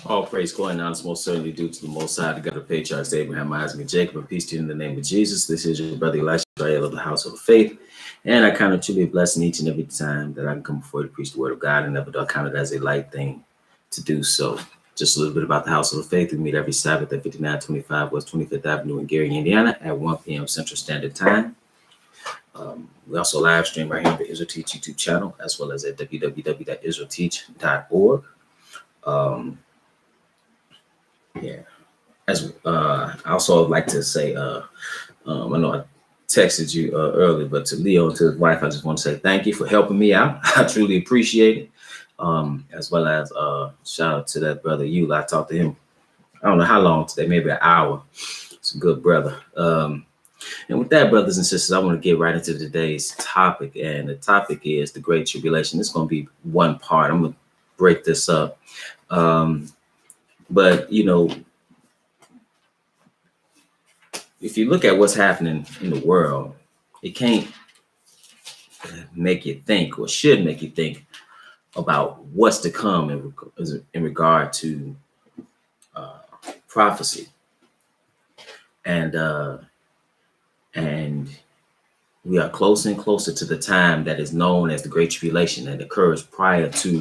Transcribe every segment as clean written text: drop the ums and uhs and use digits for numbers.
All praise, glory, and honor is most certainly due to the Most High, the God of patriarchs, Abraham, Isaac, and Jacob, and peace to you in the name of Jesus. This is your brother Elisha Israel of the Household of Faith, and I count it truly a blessing each and every time that I can come before you to preach the Word of God, and never do I count it as a light thing to do so. Just a little bit about the Household of Faith. We meet every Sabbath at 5925 West 25th Avenue in Gary, Indiana, at 1 p.m. Central Standard Time. We also live stream right here on the Israel Teach YouTube channel, as well as at www.israelteach.org. Yeah. As I also like to say, I know I texted you earlier, but to Leo and to his wife, I just want to say thank you for helping me out. I truly appreciate it. As well as shout out to that brother Eula. I talked to him, I don't know how long today, maybe an hour. It's a good brother. And with that, brothers and sisters, I want to get right into today's topic. And the topic is the Great Tribulation. It's going to be one part. I'm going to break this up. But, you know, if you look at what's happening in the world, it can't make you think, or should make you think, about what's to come in regard to prophecy. And we are closer and closer to the time that is known as the Great Tribulation, that occurs prior to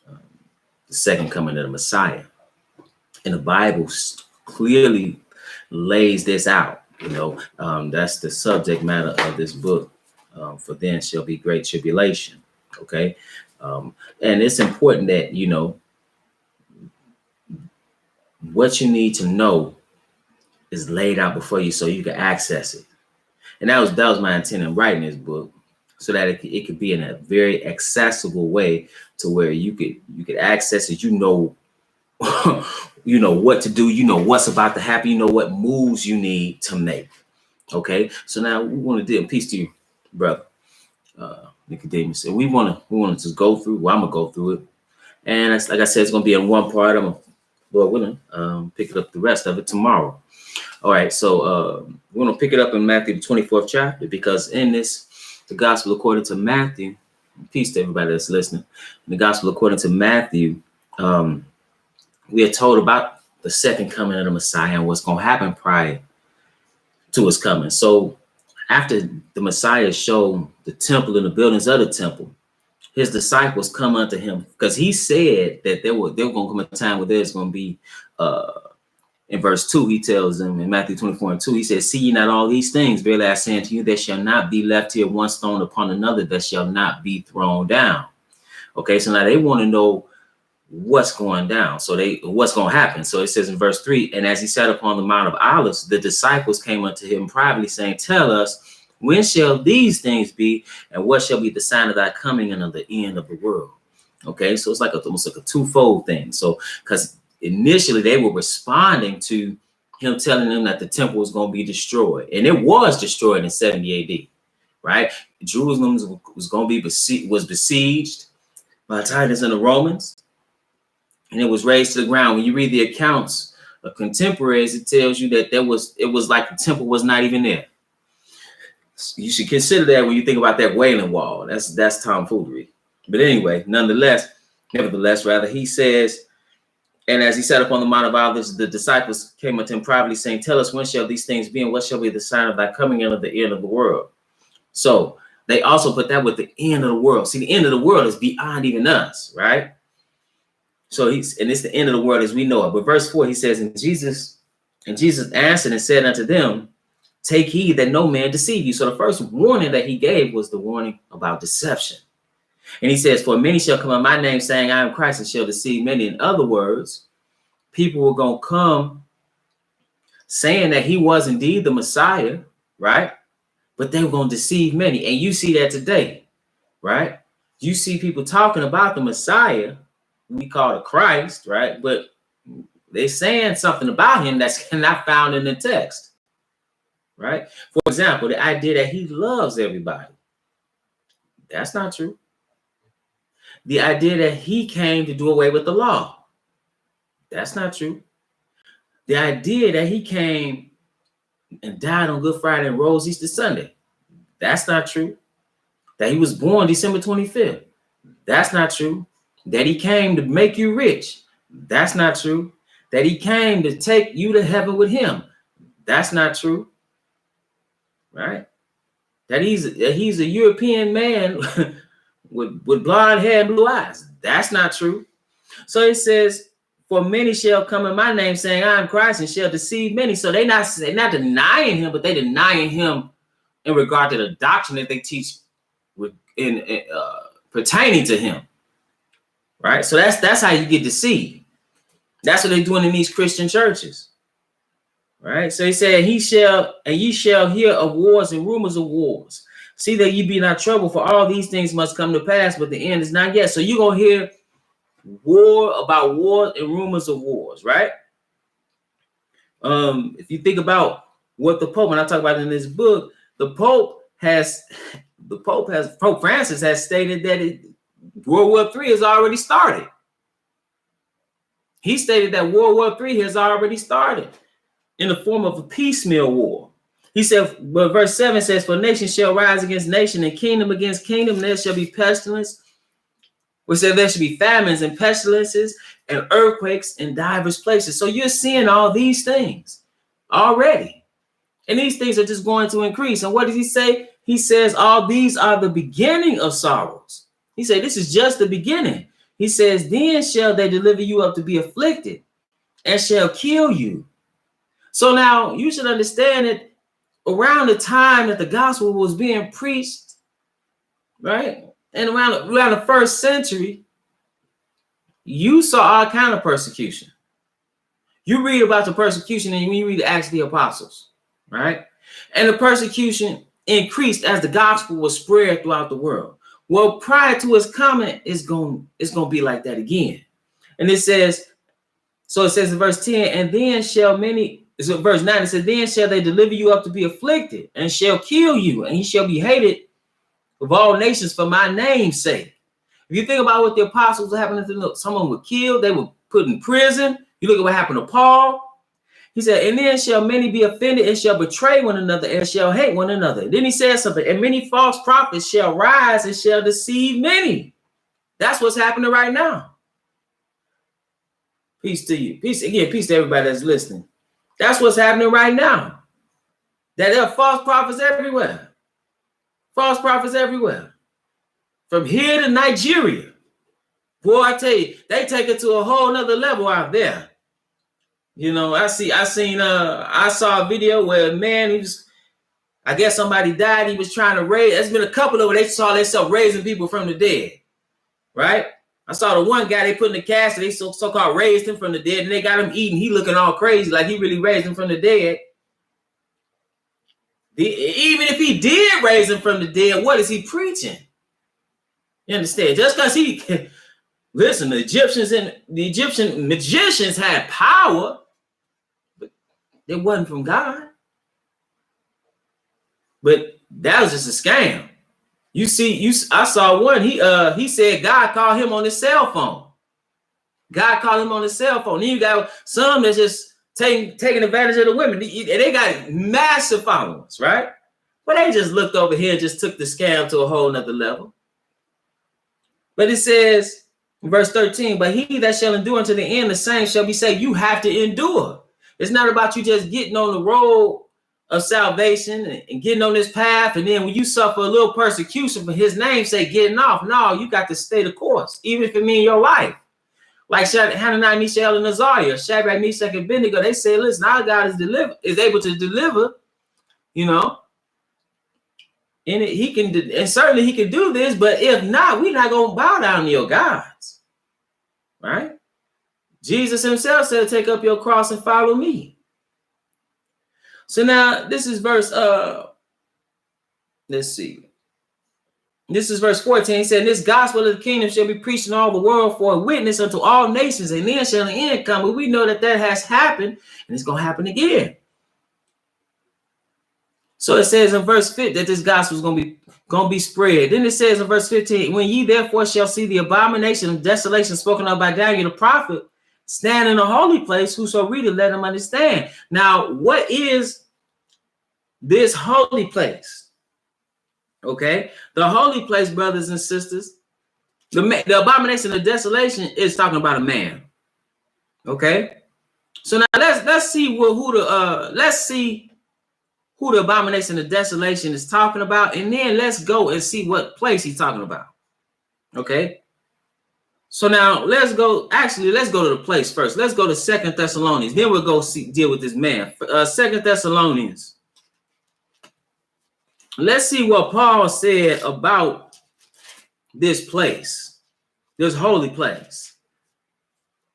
the second coming of the Messiah. And the Bible clearly lays this out. You know, that's the subject matter of this book. For then shall be great tribulation. Okay. And it's important that, you know, what you need to know is laid out before you so you can access it. And that was my intent in writing this book, so that it could be in a very accessible way to where you could access it. You know, you know what to do. You know what's about to happen. You know what moves you need to make. Okay. So now we want to do peace to you, brother Nicodemus. And we want to just go through. Well, I'm gonna go through it. And like I said, it's gonna be in one part. I'm gonna, Lord willing, pick it up the rest of it tomorrow. All right, so we're going to pick it up in Matthew, the 24th chapter, because in this, the gospel according to Matthew, peace to everybody that's listening, in the gospel according to Matthew, we are told about the second coming of the Messiah and what's going to happen prior to his coming. So after the Messiah showed the temple and the buildings of the temple, his disciples come unto him, because he said that there were going to come a time where there's going to be in verse 2, he tells them in Matthew 24:2, he says, see ye not all these things? Verily I say unto you, there shall not be left here one stone upon another that shall not be thrown down. Okay, so now they want to know what's going down. So what's going to happen. So it says in verse 3, and as he sat upon the Mount of Olives, the disciples came unto him privately, saying, tell us, when shall these things be, and what shall be the sign of thy coming and of the end of the world? Okay, so it's like almost like a twofold thing. So because initially they were responding to him telling them that the temple was going to be destroyed, and it was destroyed in 70 AD, right? Jerusalem was going to be besieged by the Titans and the Romans, and it was razed to the ground. When you read the accounts of contemporaries, it tells you that it was like the temple was not even there. You should consider that when you think about that Wailing Wall. That's tomfoolery. But anyway, nevertheless, he says, and as he sat upon the Mount of Olives, the disciples came unto him privately, saying, tell us, when shall these things be, and what shall be the sign of thy coming and of the end of the world? So they also put that with the end of the world. See, the end of the world is beyond even us, right? So and it's the end of the world as we know it. But verse 4, he says, and Jesus answered and said unto them, take heed that no man deceive you. So the first warning that he gave was the warning about deception. And he says, for many shall come in my name, saying, I am Christ, and shall deceive many. In other words, people were going to come saying that he was indeed the Messiah, right? But they were going to deceive many. And you see that today, right? You see people talking about the Messiah, we call it Christ, right? But they're saying something about him that's not found in the text, right? For example, the idea that he loves everybody. That's not true. The idea that he came to do away with the law. That's not true. The idea that he came and died on Good Friday and rose Easter Sunday. That's not true. That he was born December 25th. That's not true. That he came to make you rich. That's not true. That he came to take you to heaven with him. That's not true. Right? That he's a European man with blonde hair and blue eyes. That's not true. So it says, for many shall come in my name saying, I am Christ, and shall deceive many. So they're not denying him, but they're denying him in regard to the doctrine that they teach pertaining to him. Right? So that's how you get deceived. That's what they're doing in these Christian churches. Right? So he said, ye shall hear of wars and rumors of wars. See that ye be not troubled, for all these things must come to pass, but the end is not yet. So you're going to hear wars and rumors of wars, right? If you think about what the Pope, when I talk about it in this book, Pope Francis has stated that World War III has already started. He stated that World War III has already started in the form of a piecemeal war. He said, but verse 7 says, for nation shall rise against nation and kingdom against kingdom, and there shall be pestilence. We said there should be famines and pestilences and earthquakes in diverse places. So you're seeing all these things already. And these things are just going to increase. And what does he say? He says, all these are the beginning of sorrows. He said, this is just the beginning. He says, then shall they deliver you up to be afflicted and shall kill you. So now you should understand that around the time that the gospel was being preached, right? And around the first century, you saw all kind of persecution. You read about the persecution and you read the Acts of the Apostles, right? And the persecution increased as the gospel was spread throughout the world. Well, prior to his coming, it's going to be like that again. And it says in verse 10, and then shall many, so verse 9, it says, then shall they deliver you up to be afflicted and shall kill you, and he shall be hated of all nations for my name's sake. If you think about what the apostles were happening to them, someone was killed, they were put in prison. You look at what happened to Paul. He said, and then shall many be offended and shall betray one another and shall hate one another. Then he says something, and many false prophets shall rise and shall deceive many. That's what's happening right now. Peace to you. Peace to everybody that's listening. That's what's happening right now. That there are false prophets everywhere. False prophets everywhere. From here to Nigeria. Boy, I tell you, they take it to a whole nother level out there. You know, I saw a video where a man, I guess somebody died. He was trying to raise. There's been a couple of them. They saw themselves raising people from the dead, right? I saw the one guy they put in the casket. They so-called raised him from the dead, and they got him eating. He looking all crazy, like he really raised him from the dead. Even if he did raise him from the dead, what is he preaching? You understand? Just because listen, the Egyptian magicians had power, but it wasn't from God. But that was just a scam. I saw one. He said God called him on his cell phone. God called him on his cell phone. Then you got some that's just taking advantage of the women. They got massive followers, right? But they just looked over here and just took the scam to a whole nother level. But it says in verse 13, but he that shall endure unto the end, the same shall be saved. You have to endure. It's not about you just getting on the road of salvation and getting on this path, and then when you suffer a little persecution for his name's sake, getting off. No, you got to stay the course, even if it means your life. Like Hananiah, Mishael, and Azariah, Shadrach, Meshach, and Abednego, they say, listen, our God is able to deliver, you know, and he can, and certainly he can do this, but if not, we're not going to bow down to your gods, right? Jesus himself said, take up your cross and follow me. So now this is verse, let's see. This is verse 14. He said, this gospel of the kingdom shall be preached in all the world for a witness unto all nations, and then shall the end come. But we know that has happened, and it's going to happen again. So it says in verse 15 that this gospel is going to be spread. Then it says in verse 15, when ye therefore shall see the abomination of desolation spoken of by Daniel the prophet, stand in the holy place, whoso readeth, let him understand. Now, what is this holy place? Okay, the holy place, brothers and sisters, the abomination of desolation is talking about a man. Okay. So now let's see who the abomination of desolation is talking about, and then let's go and see what place he's talking about. Okay. So now let's go to the place first. Let's go to 2 Thessalonians. Then we'll go deal with this man. 2 Thessalonians. Let's see what Paul said about this place, this holy place.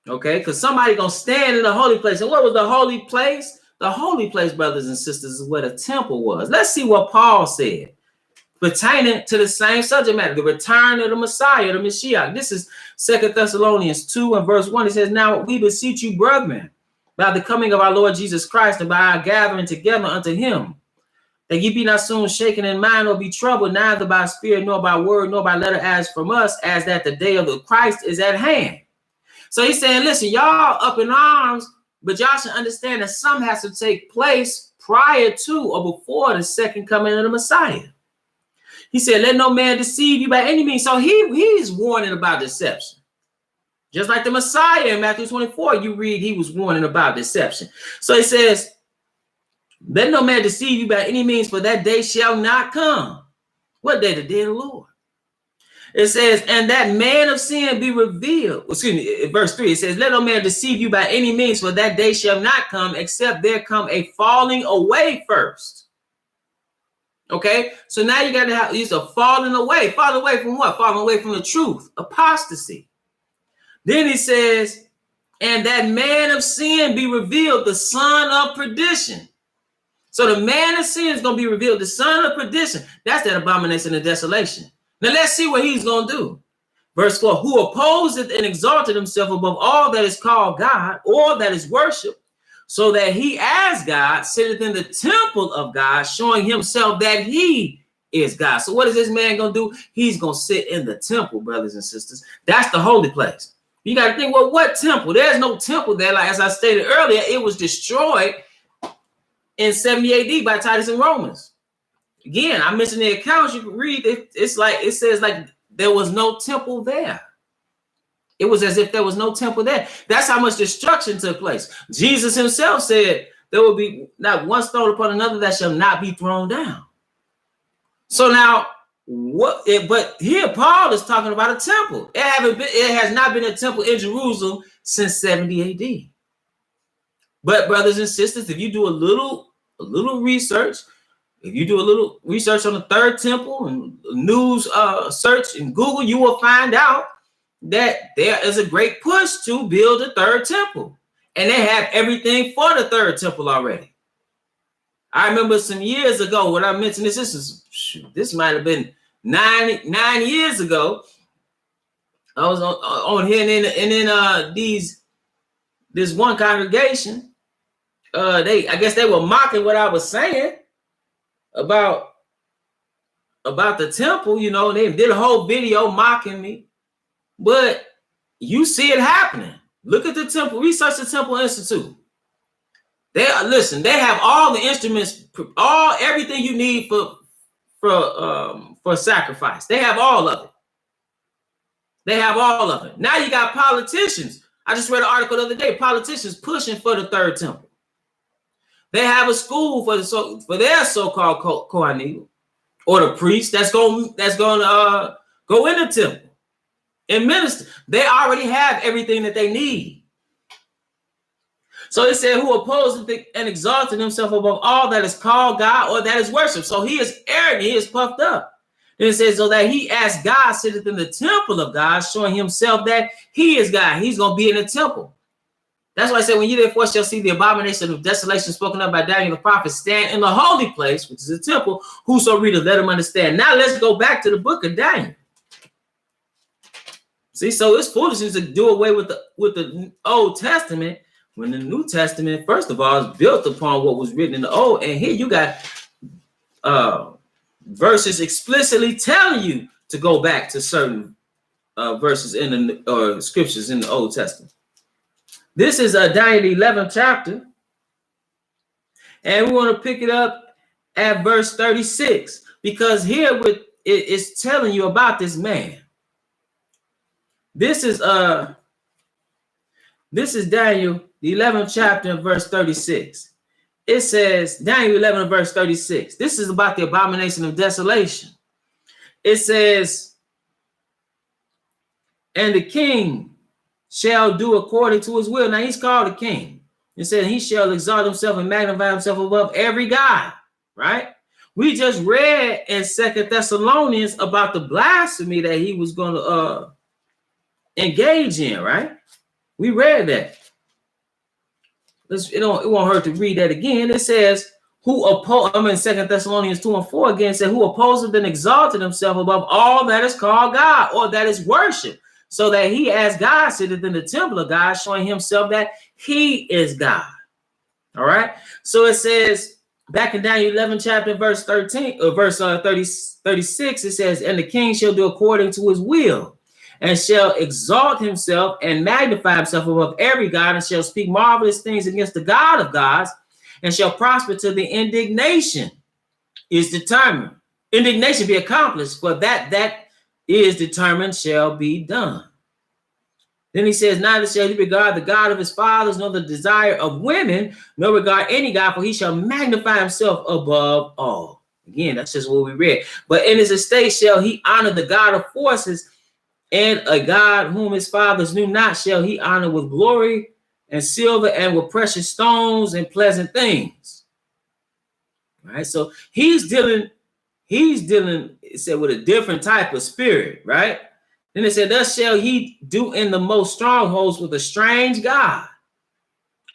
Okay, because somebody gonna stand in the holy place. And what was the holy place? The holy place, brothers and sisters, is where the temple was. Let's see what Paul said pertaining to the same subject matter, the return of the Messiah, the Mashiach. This is 2 Thessalonians 2 and verse 1. It says, now we beseech you, brethren, by the coming of our Lord Jesus Christ and by our gathering together unto him, that ye be not soon shaken in mind or be troubled, neither by spirit, nor by word, nor by letter as from us, as that the day of the Christ is at hand. So he's saying, listen, y'all up in arms, but y'all should understand that something has to take place prior to or before the second coming of the Messiah. He said, let no man deceive you by any means. So he's warning about deception. Just like the Messiah in Matthew 24, you read he was warning about deception. So he says, let no man deceive you by any means, for that day shall not come. What day? The day of the Lord. It says, and that man of sin be revealed. Excuse me, verse 3, it says, let no man deceive you by any means, for that day shall not come, except there come a falling away first. Okay, so now you got to have use a falling away. Falling away from what? Falling away from the truth, apostasy. Then he says, and that man of sin be revealed, the son of perdition. So the man of sin is going to be revealed, the son of perdition. That's that abomination and desolation. Now let's see what he's going to do. Verse 4, who opposeth and exalted himself above all that is called God or that is worshiped, so that he as God sitteth in the temple of God, showing himself that he is God. So what is this man going to do? He's going to sit in the temple, brothers and sisters. That's the holy place. You got to think, well, what temple? There's no temple there. Like as I stated earlier, it was destroyed in 70 AD by Titus and Romans. Again, I mentioned the accounts. You can read it. It's like it says like there was no temple there. It was as if there was no temple there. That's how much destruction took place. Jesus himself said there will be not one stone upon another that shall not be thrown down. So now, but here Paul is talking about a temple. It has not been a temple in Jerusalem since 70 AD. But brothers and sisters, if you do a little research, if you do a little research on the third temple and news search in Google, you will find out that there is a great push to build a third temple. And they have everything for the third temple already. I remember some years ago when I mentioned this might have been nine years ago. I was on here and then this one congregation, I guess they were mocking what I was saying about the temple. You know, they did a whole video mocking me, but you see it happening. Look at the temple, research the Temple Institute. They have all the instruments, everything you need for sacrifice. They have all of it. Now you got politicians. I just read an article the other day. Politicians pushing for the third temple. They have a school for their so-called Kohanim or the priest that's going to go in the temple and minister. They already have everything that they need. So he said, who opposed and exalted himself above all that is called God or that is worshiped. So he is arrogant, he is puffed up. Then it says, so that he as God sitteth in the temple of God, showing himself that he is God. He's going to be in the temple. That's why I said, when you therefore shall see the abomination of desolation spoken of by Daniel the prophet stand in the holy place, which is the temple, whoso readeth, let him understand. Now let's go back to the book of Daniel. See, so it's foolishness to do away with the Old Testament when the New Testament, first of all, is built upon what was written in the Old. And here you got verses explicitly telling you to go back to certain verses in the scriptures in the Old Testament. This is Daniel 11th chapter, and we want to pick it up at verse 36 because here it's telling you about this man. This is This is Daniel, the 11th chapter, verse 36. It says, Daniel 11, verse 36. This is about the abomination of desolation. It says, and the king shall do according to his will. Now, he's called a king. It says, he shall exalt himself and magnify himself above every god, right? We just read in 2 Thessalonians about the blasphemy that he was going to engage in, right? We read that. It won't hurt to read that again. It says, who oppose, 2 Thessalonians 2 and 4 again, said, who opposeth and exalted himself above all that is called God, or that is worship, so that he as God sitteth in the temple of God, showing himself that he is God. All right. So it says back in Daniel 11 chapter, verse 13, or verse 36, it says, and the king shall do according to his will, and shall exalt himself and magnify himself above every god, and shall speak marvelous things against the God of gods, and shall prosper till the indignation is determined. Indignation be accomplished, for that is determined shall be done. Then he says, neither shall he regard the God of his fathers, nor the desire of women, nor regard any God, for he shall magnify himself above all. Again, that's just what we read. But in his estate shall he honor the God of forces, and a God whom his fathers knew not shall he honor with glory and silver and with precious stones and pleasant things. Right? So he's dealing, it said, with a different type of spirit, right? Then it said, thus shall he do in the most strongholds with a strange God,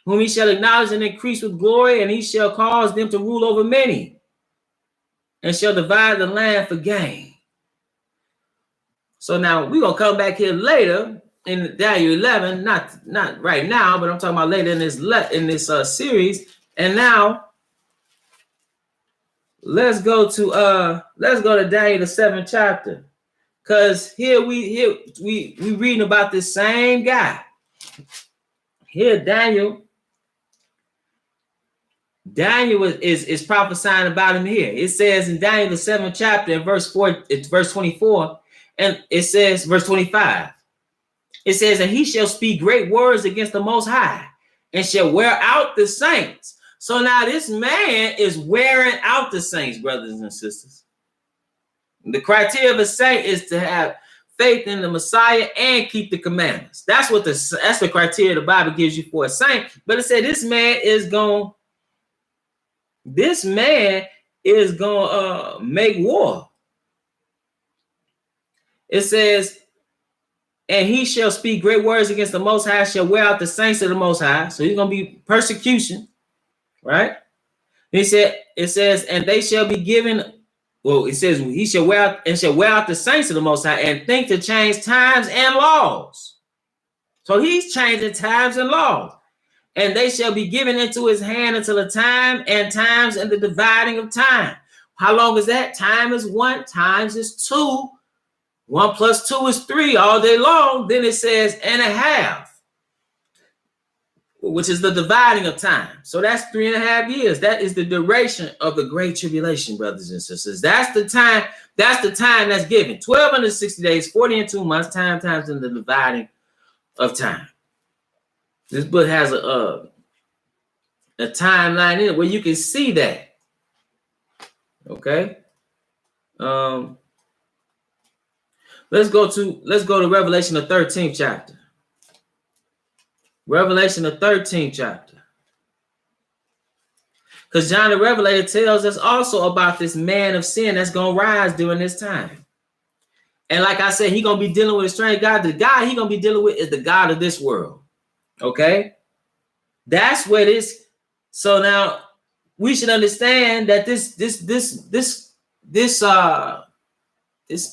whom he shall acknowledge and increase with glory, and he shall cause them to rule over many, and shall divide the land for gain. So now we're going to come back here later in Daniel 11, not right now, but I'm talking about later in this series. And now let's go to Daniel the 7th chapter, because here we reading about this same guy. Here Daniel is prophesying about him here. It says in Daniel the 7th chapter in verse 24. And it says, verse 25, it says, and he shall speak great words against the Most High, and shall wear out the saints. So now this man is wearing out the saints, brothers and sisters. The criteria of a saint is to have faith in the Messiah and keep the commandments. That's the criteria the Bible gives you for a saint. But it said this man is going to make war. It says, and he shall speak great words against the Most High, shall wear out the saints of the Most High. So he's going to be persecution, right? It says, and they shall be given, well, it says he shall wear out the saints of the Most High, and think to change times and laws. So he's changing times and laws. And they shall be given into his hand until a time and times and the dividing of time. How long is that? Time is 1, times is 2. 1 plus 2 is 3 all day long. Then it says and a half, which is the dividing of time. So that's 3.5 years. That is the duration of the Great Tribulation, brothers and sisters. That's the time that's given. 1260 days, 40 and 2 months, times in the dividing of time. This book has a timeline in it where you can see that. Okay. Let's go to Revelation, the 13th chapter. Revelation, the 13th chapter. Because John the Revelator tells us also about this man of sin that's going to rise during this time. And like I said, he's going to be dealing with a strange God. The God he's going to be dealing with is the God of this world. Okay? That's what it is. So now we should understand that this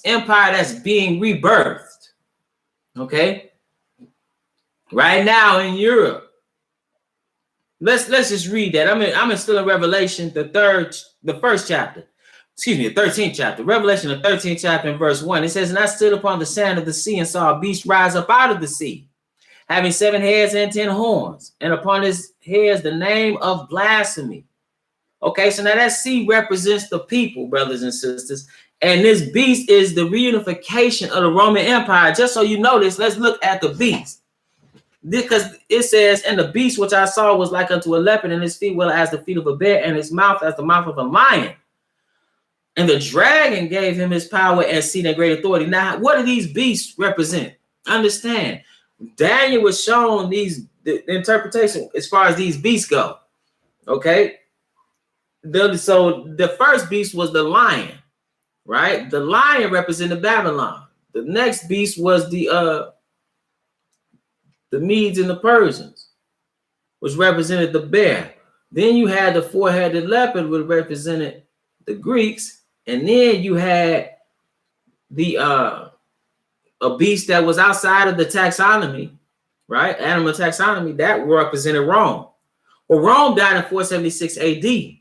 empire that's being rebirthed, okay, right now in Europe. Let's just read that. I'm still in Revelation, the 13th chapter. Revelation, the 13th chapter, in verse 1. It says, and I stood upon the sand of the sea and saw a beast rise up out of the sea, having 7 heads and 10 horns, and upon his heads the name of blasphemy. Okay, so now that sea represents the people, brothers and sisters. And this beast is the reunification of the Roman Empire. Just so you notice, let's look at the beast. because it says, and the beast which I saw was like unto a leopard, and his feet were as the feet of a bear, and his mouth as the mouth of a lion. And the dragon gave him his power and seat and great authority. Now, what do these beasts represent? Understand, Daniel was shown the interpretation as far as these beasts go. Okay. So the first beast was the lion, right? The lion represented Babylon. The next beast was the Medes and the Persians, which represented the bear. Then you had the four-headed leopard, which represented the Greeks, and then you had the a beast that was outside of the taxonomy, right? Animal taxonomy, that represented Rome. Well, Rome died in 476 AD,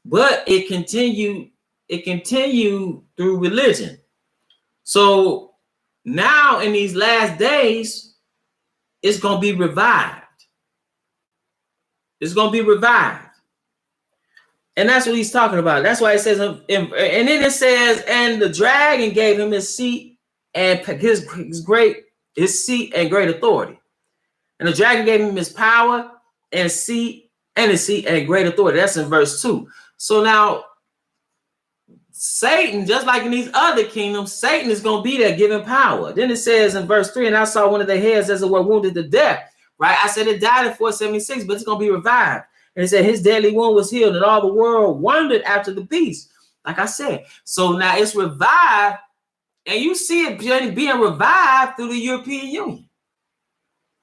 but it continued through religion. So now in these last days, it's going to be revived. It's going to be revived. And that's what he's talking about. That's why it says, and then it says, and the dragon gave him his seat and his seat and great authority. And the dragon gave him his power and seat and great authority. That's in verse 2. So now Satan, just like in these other kingdoms, Satan is going to be there giving power. Then it says in verse 3, and I saw one of the heads as it were wounded to death. Right? I said it died in 476, but it's going to be revived. And it said his deadly wound was healed, and all the world wondered after the beast. Like I said, so now it's revived, and you see it being revived through the European Union.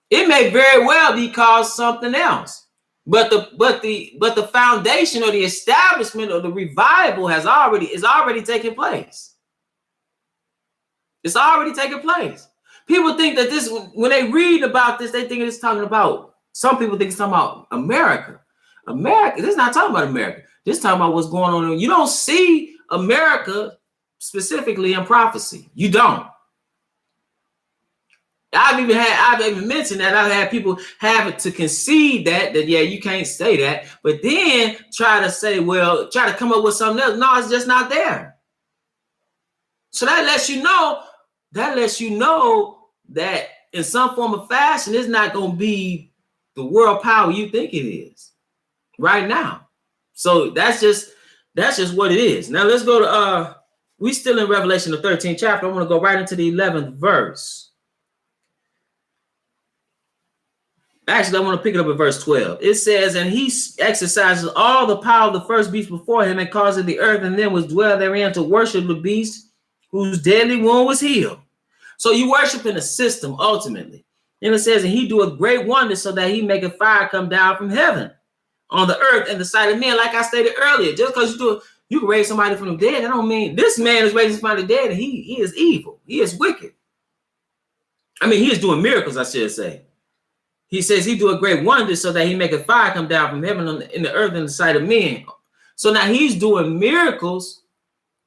It may very well be called something else, but the foundation or the establishment or the revival is already taking place. It's already taking place. People think that this, when they read about this, they think it's talking about, some people think it's talking about America. America, this is not talking about America. This is talking about what's going on. You don't see America specifically in prophecy. You don't. I've even mentioned that. I've had people have it to concede that yeah, you can't say that, but then try to say, well, try to come up with something else. No, it's just not there. So that lets you know that in some form of fashion, it's not going to be the world power you think it is right now. So that's just what it is. Now let's go to we still in Revelation, the 13th chapter. I want to go right into the 11th verse. Actually, I want to pick it up at verse 12. It says, and he exercises all the power of the first beast before him and caused the earth and then was dwell therein to worship the beast whose deadly wound was healed. So you worship in a system ultimately. And it says, and he do a great wonder so that he make a fire come down from heaven on the earth in the sight of men. Like I stated earlier, just because you can raise somebody from the dead, that don't mean this man is raising somebody from the dead and he is evil. He is wicked. I mean, he is doing miracles, I should say. He says he do a great wonder so that he make a fire come down from heaven in the earth in the sight of men. So now he's doing miracles,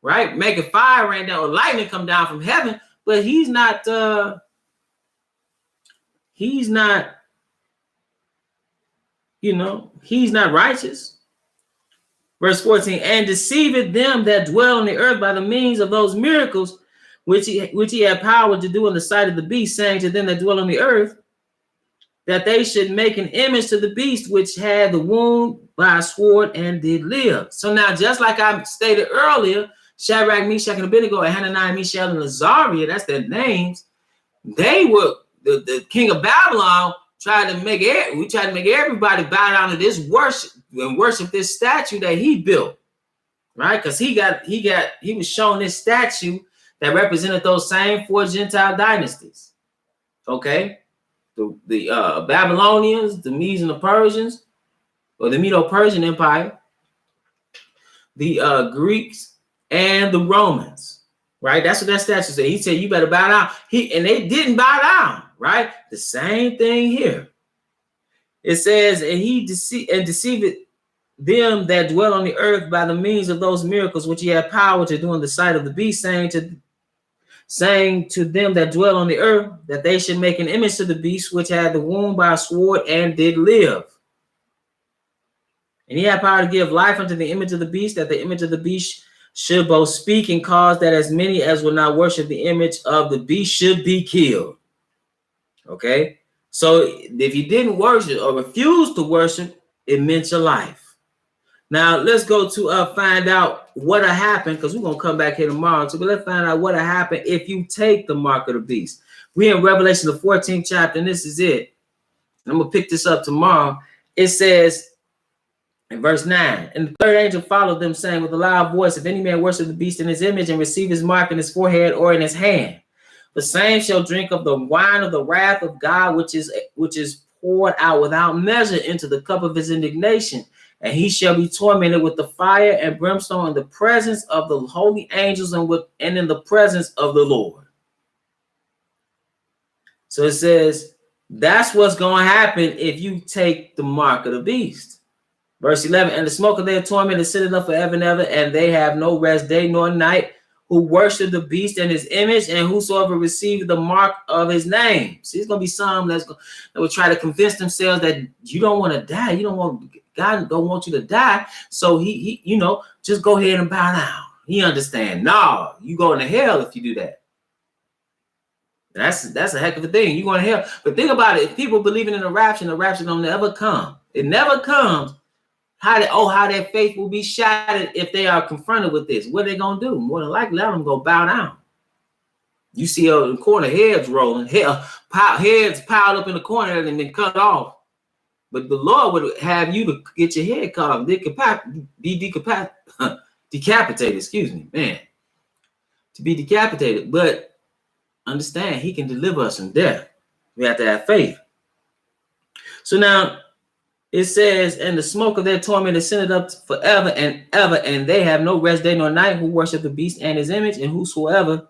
right? Make a fire rain down or lightning come down from heaven, but he's not he's not righteous. Verse 14, and deceiveth them that dwell on the earth by the means of those miracles which he had power to do in the sight of the beast, saying to them that dwell on the earth, that they should make an image to the beast which had the wound by a sword and did live. So now, just like I stated earlier, Shadrach, Meshach, and Abednego, and Hananiah, Mishael, and Azariah, that's their names. They were the king of Babylon. Tried to make everybody bow down to this worship and worship this statue that he built, right? Because he was shown this statue that represented those same four Gentile dynasties. Okay. The Babylonians, the Medes and the Persians, or the Medo-Persian Empire, the Greeks, and the Romans, right? That's what that statue said. He said, you better bow down. And they didn't bow down, right? The same thing here. It says, and he deceived them that dwell on the earth by the means of those miracles which he had power to do in the sight of the beast, saying to them that dwell on the earth that they should make an image to the beast which had the wound by a sword and did live. And he had power to give life unto the image of the beast, that the image of the beast should both speak and cause that as many as will not worship the image of the beast should be killed. Okay. So if you didn't worship or refused to worship, it meant your life. Now let's go to find out what'll happen, because we're gonna come back here tomorrow too. But let's find out what'll happen if you take the mark of the beast. We're in Revelation, the 14th chapter, and this is it. I'm gonna pick this up tomorrow. It says in verse 9, and the third angel followed them, saying with a loud voice, if any man worship the beast in his image and receive his mark in his forehead or in his hand, the same shall drink of the wine of the wrath of God, which is poured out without measure into the cup of his indignation. And he shall be tormented with the fire and brimstone in the presence of the holy angels and in the presence of the Lord. So it says that's what's going to happen if you take the mark of the beast. Verse 11, and the smoke of their torment is sitting up forever and ever, and they have no rest day nor night, who worship the beast and his image, and whosoever receives the mark of his name. See, it's going to be some that will try to convince themselves that you don't want to die. You don't want, God don't want you to die. So he just go ahead and bow down. He understand. No, you going to hell if you do that. That's a heck of a thing. You going to hell. But think about it. If people believing in the rapture don't ever come. It never comes. How their faith will be shattered if they are confronted with this. What are they gonna do? More than likely, let them go bow down. You see a corner heads rolling, heads piled up in the corner and then cut off. But the Lord would have you to get your head cut off, decapitated. Excuse me, man, to be decapitated. But understand, He can deliver us from death. We have to have faith. So now. It says, and the smoke of their torment is sent up forever and ever, and they have no rest day nor night, who worship the beast and his image, and whosoever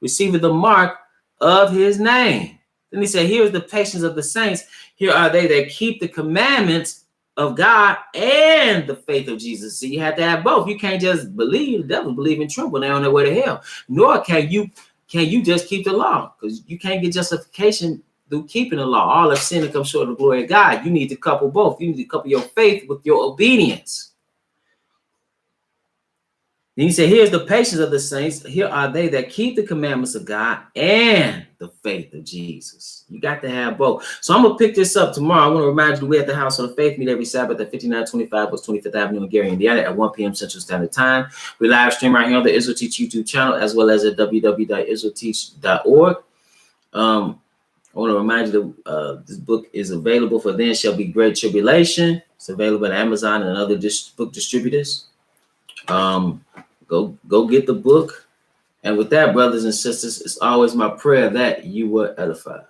receiveth the mark of his name. Then he said, here is the patience of the saints. Here are they that keep the commandments of God and the faith of Jesus. So you have to have both. You can't just believe. The devil believe and tremble. They're on their way to hell. Nor can you just keep the law, because you can't get justification through keeping the law. All have sinned and come short of the glory of God. You need to couple both. You need to couple your faith with your obedience. Then he said, here's the patience of the saints. Here are they that keep the commandments of God and the faith of Jesus. You got to have both. So I'm going to pick this up tomorrow. I want to remind you, we at the House of the Faith meet every Sabbath at 5925 West 25th Avenue in Gary, Indiana at 1 p.m. Central Standard Time. We live stream right here on the Israel Teach YouTube channel, as well as at www.israelteach.org. I want to remind you that this book is available for Then Shall Be Great Tribulation. It's available at Amazon and other book distributors. Go get the book. And with that, brothers and sisters, it's always my prayer that you were edified.